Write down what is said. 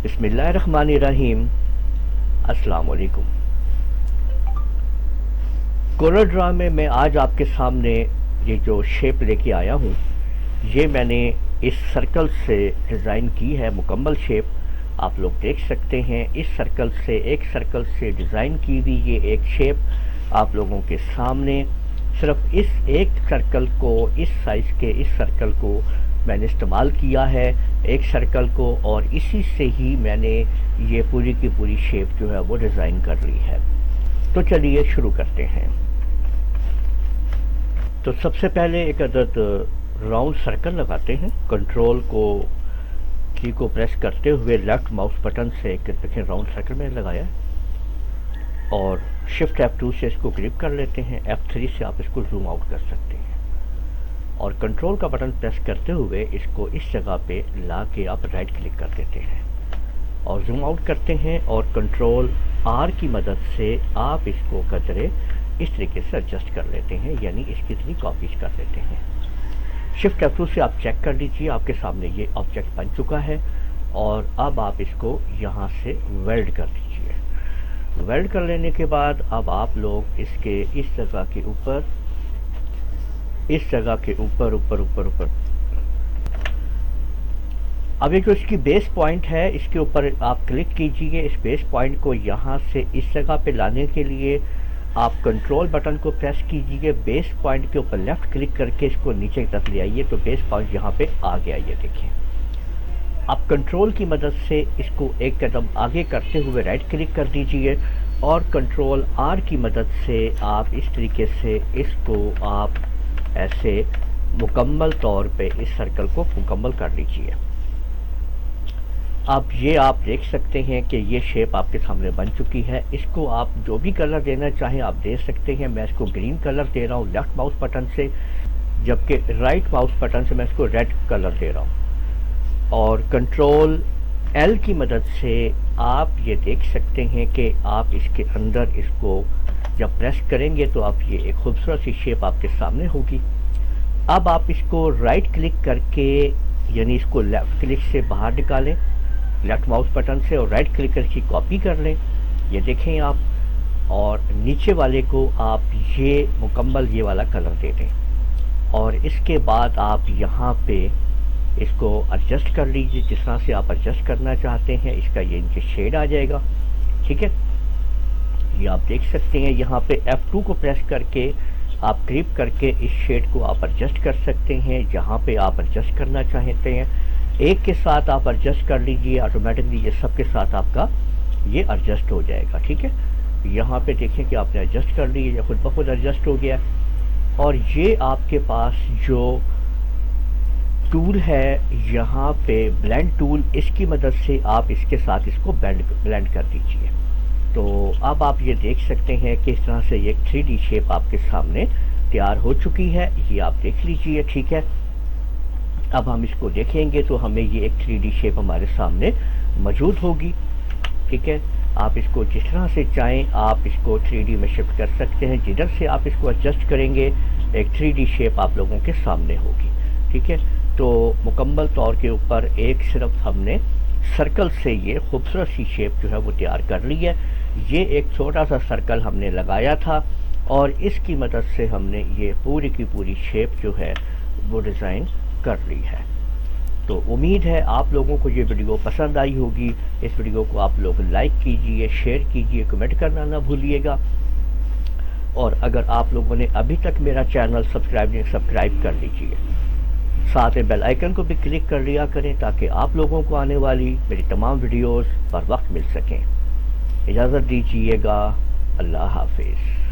बिस्मिल्लाहिर्रहमानिर्रहीम। अस्सलाम वालेकुम। कोरल ड्रा में मैं आज आपके सामने ये जो शेप लेके आया हूँ, ये मैंने इस सर्कल से डिज़ाइन की है। मुकम्मल शेप आप लोग देख सकते हैं। इस सर्कल से, एक सर्कल से डिज़ाइन की हुई ये एक शेप आप लोगों के सामने। सिर्फ इस एक सर्कल को, इस साइज़ के इस सर्कल को मैंने इस्तेमाल किया है, एक सर्कल को, और इसी से ही मैंने ये पूरी की पूरी शेप जो है वो डिज़ाइन कर ली है। तो चलिए शुरू करते हैं। तो सबसे पहले एक अदद राउंड सर्कल लगाते हैं। कंट्रोल की को प्रेस करते हुए लेफ्ट माउस बटन से एक देखें राउंड सर्कल मैंने लगाया है, और शिफ्ट F2 से इसको ग्रिप कर लेते हैं। F3 से आप इसको जूम आउट कर सकते हैं, और कंट्रोल का बटन प्रेस करते हुए इसको इस जगह पे ला के आप राइट क्लिक कर देते हैं और जूम आउट करते हैं, और कंट्रोल R की मदद से आप इसको कदरे इस तरीके से एडजस्ट कर लेते हैं, यानी इसकी इतनी कॉपीज कर लेते हैं। शिफ्ट F2 से आप चेक कर लीजिए, आपके सामने ये ऑब्जेक्ट बन चुका है। और अब आप इसको यहाँ से वेल्ड कर दीजिए। वेल्ड कर लेने के बाद अब आप लोग इसके इस जगह के ऊपर, इस जगह के ऊपर ऊपर ऊपर ऊपर अब ये जो इसकी बेस पॉइंट है, इसके ऊपर आप क्लिक कीजिए। इस बेस पॉइंट को यहाँ से इस जगह पे लाने के लिए आप कंट्रोल बटन को प्रेस कीजिए। बेस पॉइंट के ऊपर लेफ्ट क्लिक करके इसको नीचे की तरफ ले आइए, तो बेस पॉइंट यहाँ पे आ गया। ये देखिए, आप कंट्रोल की मदद से इसको एक कदम आगे करते हुए राइट क्लिक कर दीजिए, और कंट्रोल R की मदद से आप इस तरीके से इसको आप ऐसे मुकम्मल तौर पे इस सर्कल को मुकम्मल कर लीजिए। अब ये आप देख सकते हैं कि ये शेप आपके सामने बन चुकी है। इसको आप जो भी कलर देना चाहें आप दे सकते हैं। मैं इसको ग्रीन कलर दे रहा हूँ लेफ्ट माउस बटन से, जबकि राइट माउस बटन से मैं इसको रेड कलर दे रहा हूँ। और कंट्रोल L की मदद से आप ये देख सकते हैं कि आप इसके अंदर इसको जब प्रेस करेंगे तो आप ये एक खूबसूरत सी शेप आपके सामने होगी। अब आप इसको राइट क्लिक करके, यानी इसको लेफ्ट क्लिक से बाहर निकालें लेफ्ट माउस बटन से, और राइट क्लिक करके कॉपी कर लें। ये देखें आप, और नीचे वाले को आप ये मुकम्मल ये वाला कलर दे दें, और इसके बाद आप यहाँ पे इसको एडजस्ट कर लीजिए जिस तरह से आप एडजस्ट करना चाहते हैं। इसका ये नीचे शेड आ जाएगा, ठीक है। ये आप देख सकते हैं। यहाँ पे F2 को प्रेस करके आप ग्रिप करके इस शेड को आप एडजस्ट कर सकते हैं जहाँ पे आप एडजस्ट करना चाहते हैं। एक के साथ आप एडजस्ट कर लीजिए, ऑटोमेटिकली ये सब के साथ आपका ये एडजस्ट हो जाएगा, ठीक है। यहाँ पे देखें कि आपने एडजस्ट कर ली, ये खुद ब खुद एडजस्ट हो गया। और ये आपके पास जो टूल है यहाँ पे ब्लेंड टूल, इसकी मदद से आप इसके साथ इसको ब्लेंड कर दीजिए। तो अब आप ये देख सकते हैं कि इस तरह से ये 3D शेप आपके सामने तैयार हो चुकी है। ये आप देख लीजिए, ठीक है। अब हम इसको देखेंगे तो हमें ये एक 3D शेप हमारे सामने मौजूद होगी, ठीक है। आप इसको जिस तरह से चाहें आप इसको 3D में शिफ्ट कर सकते हैं। जिधर से आप इसको एडजस्ट करेंगे एक 3D शेप आप लोगों के सामने होगी, ठीक है। तो मुकम्मल तौर के ऊपर एक सिर्फ हमने सर्कल से ये खूबसूरत सी शेप जो है वो तैयार कर ली है। ये एक छोटा सा सर्कल हमने लगाया था, और इसकी मदद से हमने ये पूरी की पूरी शेप जो है वो डिज़ाइन कर ली है। तो उम्मीद है आप लोगों को ये वीडियो पसंद आई होगी। इस वीडियो को आप लोग लाइक कीजिए, शेयर कीजिए, कमेंट करना ना भूलिएगा। और अगर आप लोगों ने अभी तक मेरा चैनल सब्सक्राइब कर लीजिए, साथ में बेल आइकन को भी क्लिक कर लिया करें ताकि आप लोगों को आने वाली मेरी तमाम वीडियोस पर वक्त मिल सकें। इजाज़त दीजिएगा। अल्लाह हाफिज़।